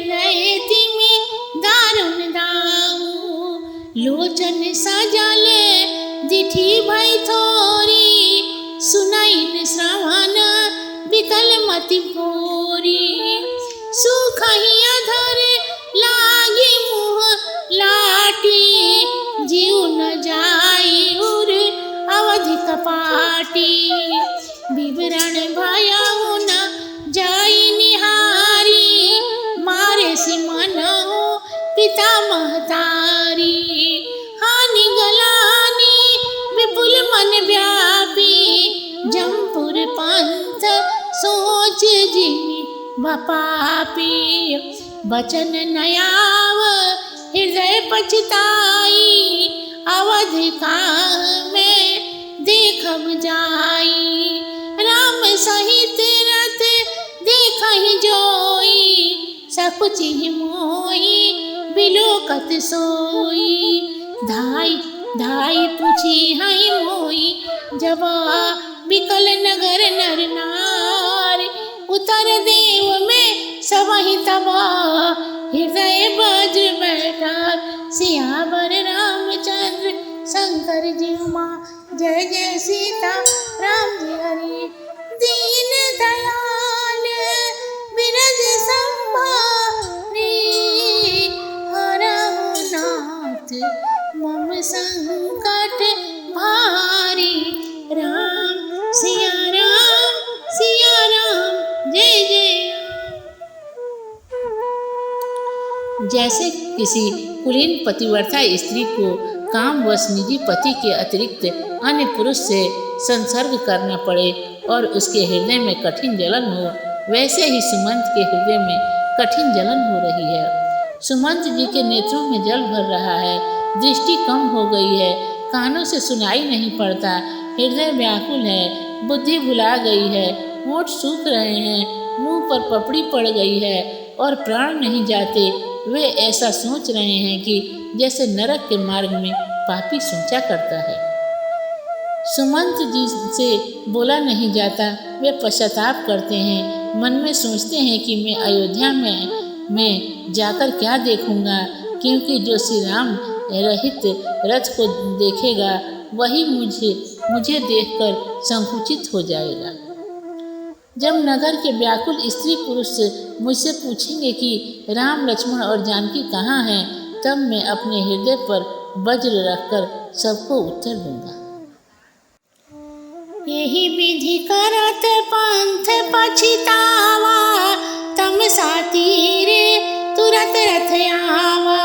हृदय तिमी दारुण दाऊ। लोचन सजल दिठी भई थोरी, सुनैन श्रवण विकल मति भोरी। सुखहि अधर लागी मुँह लाटी, जीव न जाई उर अवधि कपाटी। विवरण भयउ न जाई निहारी, मारे सि मनहु पिता महतारी। हानि गलानी विपुल मन व्यापी, जमपुर पंथ सोच जिमि बपापी। बचन नयाव हृदय पछताई, अवधि काह में देखब जाई। राम सहित रथ देखहि जोई, सकुचि मोहि बिलोकत सोई। धाई धाई पूछी हई मोई, जबा बिकल नगर नर नार। उतर देव में सबहि तबा, हृदय वज्र बैठार। सियावर रामचंद्र शंकर जीव माँ, जय जय सीता राम जी हरि। दीन दयाल बिरज संभारी, हरहु नाथ मम संकट भारी। राम सिया राम, जय जय राम। जैसे किसी कुलीन पतिव्रता स्त्री को कामवश निजी पति के अतिरिक्त अन्य पुरुष से संसर्ग करना पड़े और उसके हृदय में कठिन जलन हो, वैसे ही सुमंत के हृदय में कठिन जलन हो रही है। सुमंत जी के नेत्रों में जल भर रहा है, दृष्टि कम हो गई है, कानों से सुनाई नहीं पड़ता, हृदय व्याकुल है, बुद्धि भुला गई है, होंठ सूख रहे हैं, मुंह पर पपड़ी पड़ गई है और प्राण नहीं जाते। वे ऐसा सोच रहे हैं कि जैसे नरक के मार्ग में पापी सोचा करता है। सुमंत जी से बोला नहीं जाता, वे पश्चाताप करते हैं, मन में सोचते हैं कि मैं अयोध्या में जाकर क्या देखूंगा, क्योंकि जो श्री राम रहित रथ को देखेगा वही मुझे देखकर संकुचित हो जाएगा। जब नगर के व्याकुल स्त्री पुरुष मुझसे पूछेंगे कि राम लक्ष्मण और जानकी कहाँ हैं, तब मैं अपने हृदय पर वज्र रखकर सबको उत्तर दूंगा। यही विधि करत पंथ पछितावा, तमसा तीरे तुरत रथ आवा।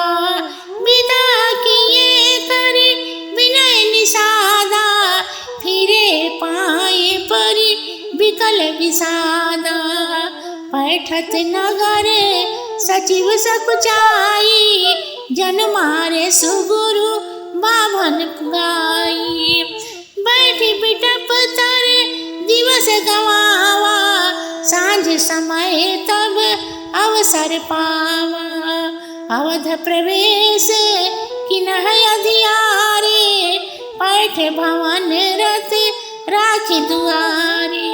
विदा किए करि विनय निषादा, फिरे पाए परि विकल विषादा। पैठत नगर सचिव सकुचाई, जन मारे सुगुरु बाभन गाई। बैठी बिटप तर दिवस गवावा, सांझ समय तब अवसर पावा। अवध प्रवेश किन्ह अधियारे, पैठ भवन रथ राखी दुआरे।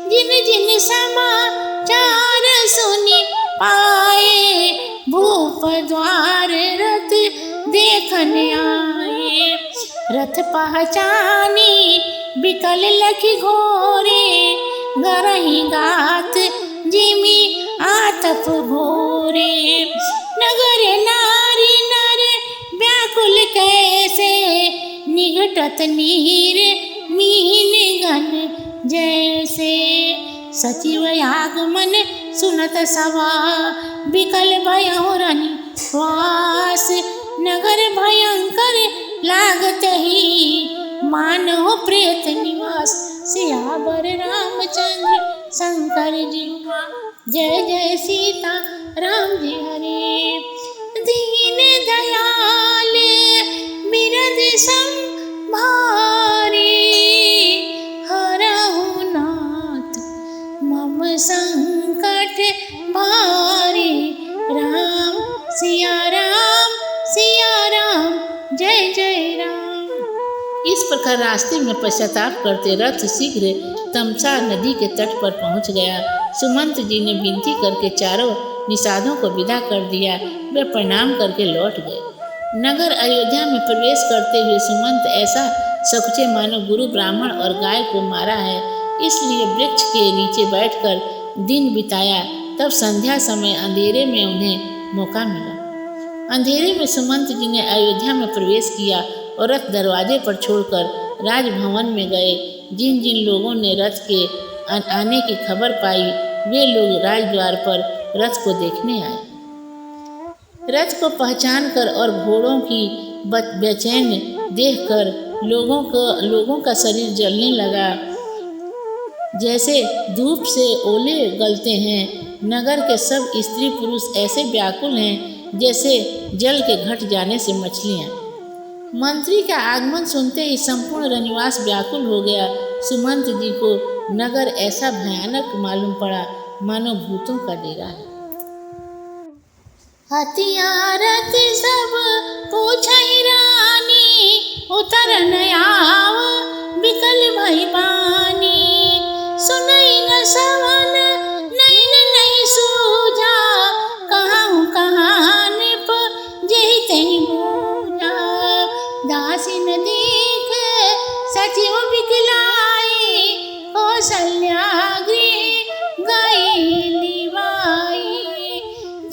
जिन जिन समाचार सुनि पाए, भूप द्वार रथ देखन आए। रथ पहचानी बिकल लखी घोरे, गरही गात जिमि आतप भोरे। नगर नारी नर व्याकुल कैसे, निघटत नीर मीन गन जैसे। सचिव आगमन सुनत सवा, बिकल भयउ रनि श्वास। नगर भयंकर लागत ही, मानो प्रेत निवास। सियावर रामचंद्र शंकर जी माँ, जय जय सीता राम जी हरे। दीन दयाल बिरद संभारी, हरहु नाथ मम संकट भारी। राम सिया राम, जय जय राम। इस प्रकार रास्ते में पश्चाताप करते रथ शीघ्र तमसा नदी के तट पर पहुंच गया। सुमंत जी ने विनती करके चारों निषादों को विदा कर दिया। वे प्रणाम करके लौट गए। नगर अयोध्या में प्रवेश करते हुए सुमंत ऐसा सकुचे मानो गुरु ब्राह्मण और गाय को मारा है, इसलिए वृक्ष के नीचे बैठकर दिन बिताया। तब संध्या समय अंधेरे में उन्हें मौका मिला। अंधेरे में सुमंत जी ने अयोध्या में प्रवेश किया और रथ दरवाजे पर छोड़कर राजभवन में गए। जिन जिन लोगों ने रथ के आने की खबर पाई, वे लोग राजद्वार पर रथ को देखने आए। रथ को पहचान कर और घोड़ों की बेचैन देखकर लोगों का शरीर जलने लगा, जैसे धूप से ओले गलते हैं। नगर के सब स्त्री पुरुष ऐसे व्याकुल हैं जैसे जल के घट जाने से मछलियाँ। मंत्री का आगमन सुनते ही संपूर्ण रनिवास व्याकुल हो गया। सुमंत जी को नगर ऐसा भयानक मालूम पड़ा मानो भूतों का डेरा है। हथियारत सब पूछई रानी, उतर नयाव बिकल भई बानी। सुनई न सवन नहीं सूझा, कहाँ निप जेहि तेहि बूझा। दासिन देख सचिव बिकलाई, कौशल्या गृह गई लिवाई।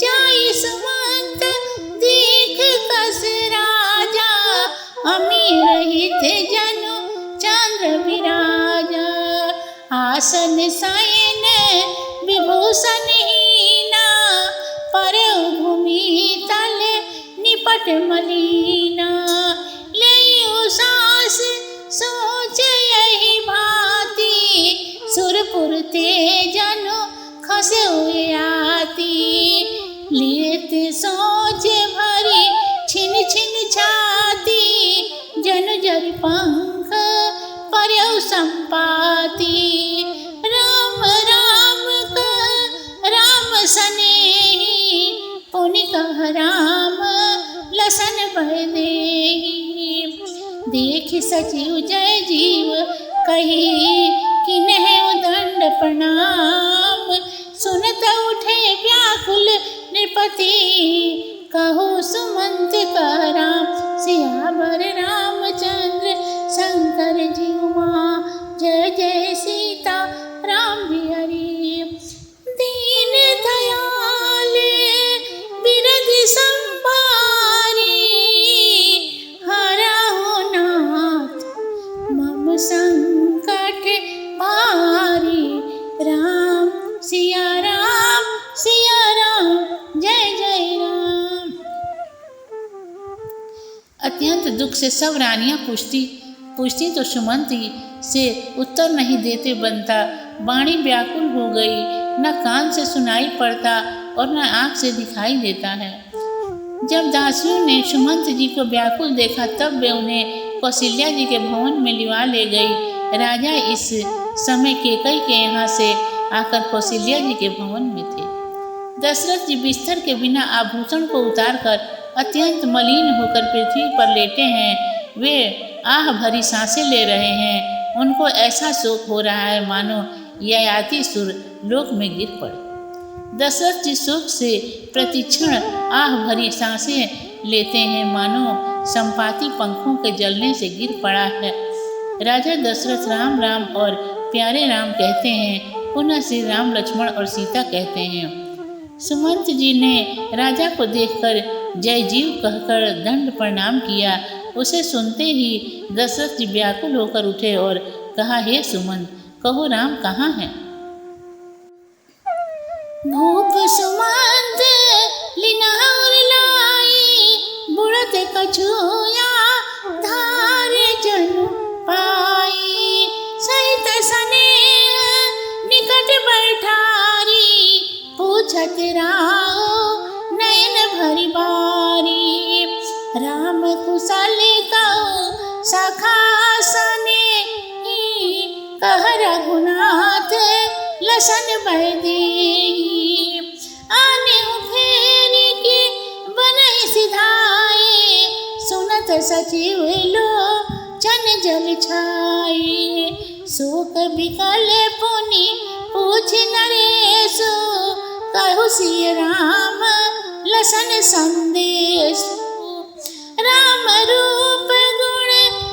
जाई सुमंत देख कस राजा, अमीर हित जनु चंद्र विराजा। आसन शयन विभूषण हीना, पर भूमि तल निपट मलीना। लेउ सास सोच यही भांति, सुरपुर तेजनु खसे हुए आती। लेत सोच भरी छिन छिन छाती, जनु जरि पंख पर्यउ संपाती। राम राम कह राम सनेही, पुनि कह राम लसन बह देहि। देख सचिव जय जीव कही, किन्हें दंड प्रणाम। सुनत उठे व्याकुल नृपति, कहो सुमंत कह राम। सियावर रामचंद्र शंकर जी उमा, जय जय सीता राम बिहारी। दीन दयाल बिरध संभारी, हरहु नाथ मम संकट भारी। राम सिया राम जय जय राम। अत्यंत दुख से सब रानियां पूछती तो सुमंत से उत्तर नहीं देते बनता। वाणी व्याकुल हो गई, न कान से सुनाई पड़ता और न आँख से दिखाई देता है। जब दासियों ने सुमंत जी को व्याकुल देखा, तब वे उन्हें कौशल्या जी के भवन में लिवा ले गई। राजा इस समय केकई के यहाँ से आकर कौशल्या जी के भवन में थे। दशरथ जी बिस्तर के बिना आभूषण को उतारकर अत्यंत मलिन होकर पृथ्वी पर लेटे हैं। वे आह भरी सांसें ले रहे हैं। उनको ऐसा शोक हो रहा है मानो ययाति सुर लोक में गिर पड़े। दशरथ जी शोक से प्रतिक्षण आह भरी सांसें लेते हैं, मानो संपाति पंखों के जलने से गिर पड़ा है। राजा दशरथ राम राम और प्यारे राम कहते हैं, पुनः श्री राम लक्ष्मण और सीता कहते हैं। सुमंत जी ने राजा को देखकर जय जीव कहकर दंड प्रणाम किया। उसे सुनते ही दशरथ जी व्याकुल होकर उठे और कहा, हे सुमंत, कहो राम कहाँ हैं? भूप सुमंत लिनार लाई, बुढ़त कछुया धार जनु पाई। सहित स्नेह निकट बैठारी, पूछत राहो नयन भरी बारी। राम कुशल कहो सखा सने, कह रघुनाथ लसन बह देहि। आने फेरी के बनहि सिधाए, सुनत सचिव लोचन जल छाए। शोक बिकल पुनि पूछ नरेशु, कहु सिय राम लसन संदेश। राम रूप गुण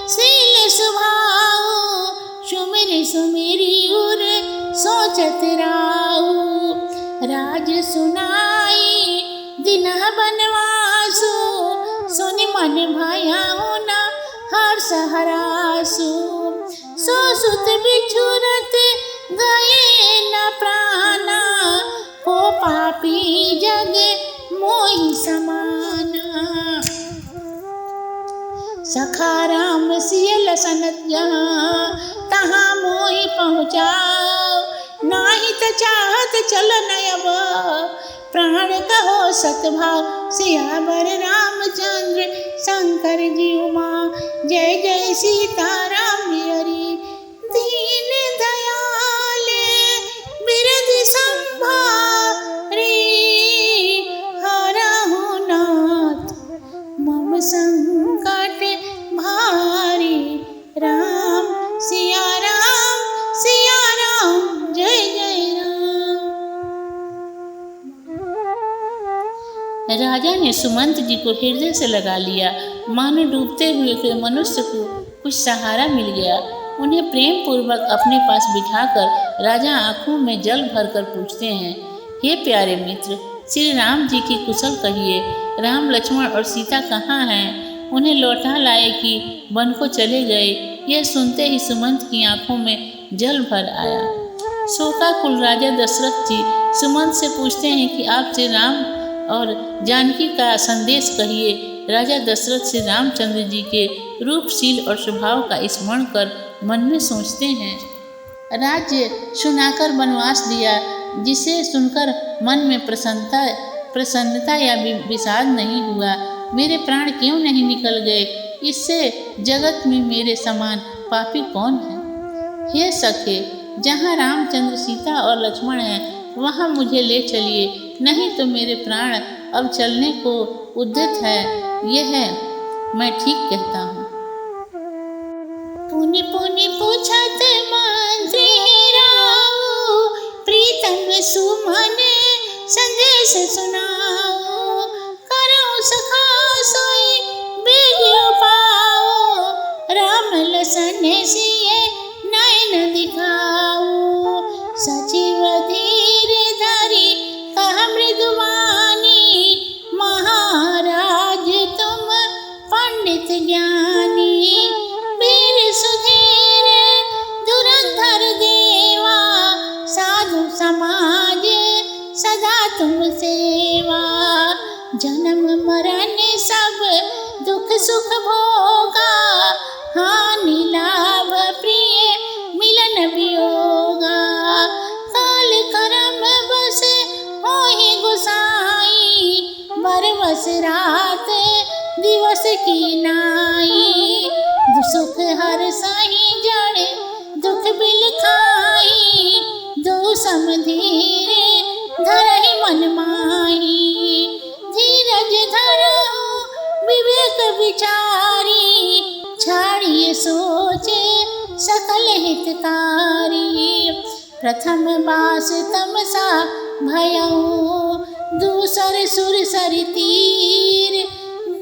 शील स्वभाव, सुमिर सुमिरि उर सोचत राऊ। राज सुनाई दिनह बनवासु, सुनि मन भयाउ न हर्ष हरासु। सो सुत बिछुरत गए न प्राणा, को पापी जग मोहि समाना। सखा राम सिय लसन जहाँ, तहाँ मोहि पहुँचाओ। नाही त चाहत चलन अब, प्राण कहो सतभाव। सियावर रामचंद्र शंकर जी उमा, जय जय सीताराम हरि। दीन दयाल बिरध संभारी, हरहु नाथ मम संकट भारी। राम सिया राम जय जय राम। राजा ने सुमंत जी को हृदय से लगा लिया, मानो डूबते हुए मनुष्य को कुछ सहारा मिल गया। उन्हें प्रेम पूर्वक अपने पास बिठाकर राजा आंखों में जल भरकर पूछते हैं, हे प्यारे मित्र, श्री राम जी की कुशल कहिए। राम लक्ष्मण और सीता कहाँ हैं? उन्हें लौटा लाए कि वन को चले गए? यह सुनते ही सुमंत की आंखों में जल भर आया। शोकाकुल राजा दशरथ जी सुमंत से पूछते हैं कि आप श्री राम और जानकी का संदेश कहिए। राजा दशरथ श्री रामचंद्र जी के रूपशील और स्वभाव का स्मरण कर मन में सोचते हैं, राज्य सुनाकर वनवास दिया, जिसे सुनकर मन में प्रसन्नता या विषाद नहीं हुआ। मेरे प्राण क्यों नहीं निकल गए? इससे जगत में मेरे समान पापी कौन है? हे सखे, जहाँ रामचंद्र सीता और लक्ष्मण हैं वहाँ मुझे ले चलिए, नहीं तो मेरे प्राण अब चलने को उद्यत है। यह मैं ठीक कहता हूँ। पुनि पुनि पूछत मंत्री राऊ, प्रीतम सुमन संदेश सुनाओ। करहु सखा सोई बेगियो पाओ, राम लसन सिए नयन दिखाओ। सचिव धीर धरि कह मृदुवानी, महाराज तुम पंडित ज्ञानी। वीर सुधीर धुरंधर देवा, साधु समाज सदा तुम सेवा। जन्म मरण सब दुख सुख भोगा, हानि लाभ प्रिय मिलन वियोगा। काल करम बस होहि गुसाई, बरबस रात दिवस की नाई। सुख हर सही जड़ दुख बिल खाई, दो समधीर धरहि मन माही। धीरज धरहु विवेक विचारी, छाड़िए सोचे सकल हितकारी। प्रथम बास तमसा भयऊ, दूसर सुरसरि तीर।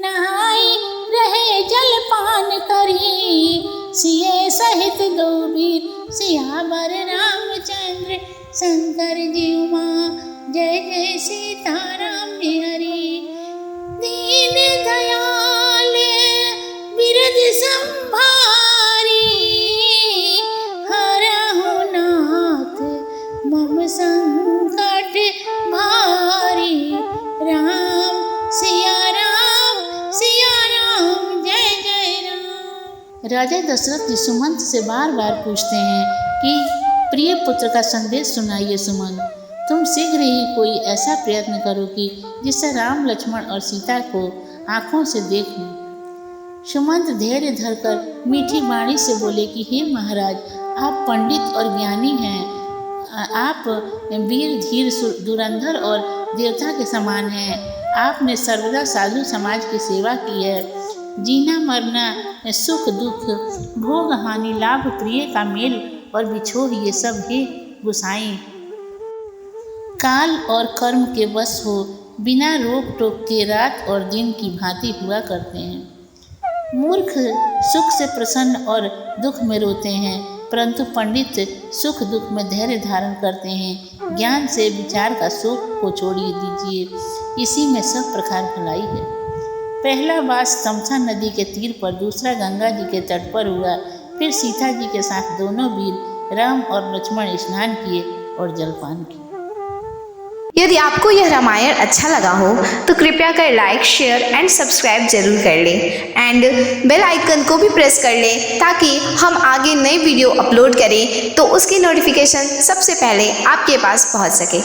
नहाई रहे जल पान करी, सिए सहित दो वीर। सियावर रामचंद्र शंकर जी उमा, जय जय सीताराम हरि। दीन दयाल बिरध संभारी, हरहु नाथ मम संकट भारी। राम सिया राम जय जय राम। राजा दशरथ जी सुमंत से बार बार पूछते हैं कि प्रिय पुत्र का संदेश सुनाइए सुमंत, तुम शीघ्र ही कोई ऐसा प्रयत्न करो कि जिससे राम लक्ष्मण और सीता को आँखों से देख लें। सुमंत धैर्य धरकर मीठी वाणी से बोले कि हे महाराज, आप पंडित और ज्ञानी हैं, आप वीर धीर धुरंधर और देवता के समान हैं। आपने सर्वदा साधु समाज की सेवा की है। जीना मरना, सुख दुख, भोग हानि, लाभ प्रिय का मेल और बिछोह, ये सब ही गुसाई। काल और कर्म के वश हो बिना रोक टोक के रात और दिन की भांति हुआ करते हैं। मूर्ख सुख से प्रसन्न और दुख में रोते हैं, परंतु पंडित सुख दुख में धैर्य धारण करते हैं। ज्ञान से विचार का शोक को छोड़िए दीजिए, इसी में सब प्रकार भलाई है। पहला वास तमसा नदी के तीर पर, दूसरा गंगा जी के तट पर हुआ। फिर सीता जी के साथ दोनों वीर राम और लक्ष्मण स्नान किए और जलपान किया। यदि आपको यह रामायण अच्छा लगा हो तो कृपया कर लाइक, शेयर एंड सब्सक्राइब जरूर कर लें एंड बेल आइकन को भी प्रेस कर लें ताकि हम आगे नई वीडियो अपलोड करें तो उसकी नोटिफिकेशन सबसे पहले आपके पास पहुंच सके।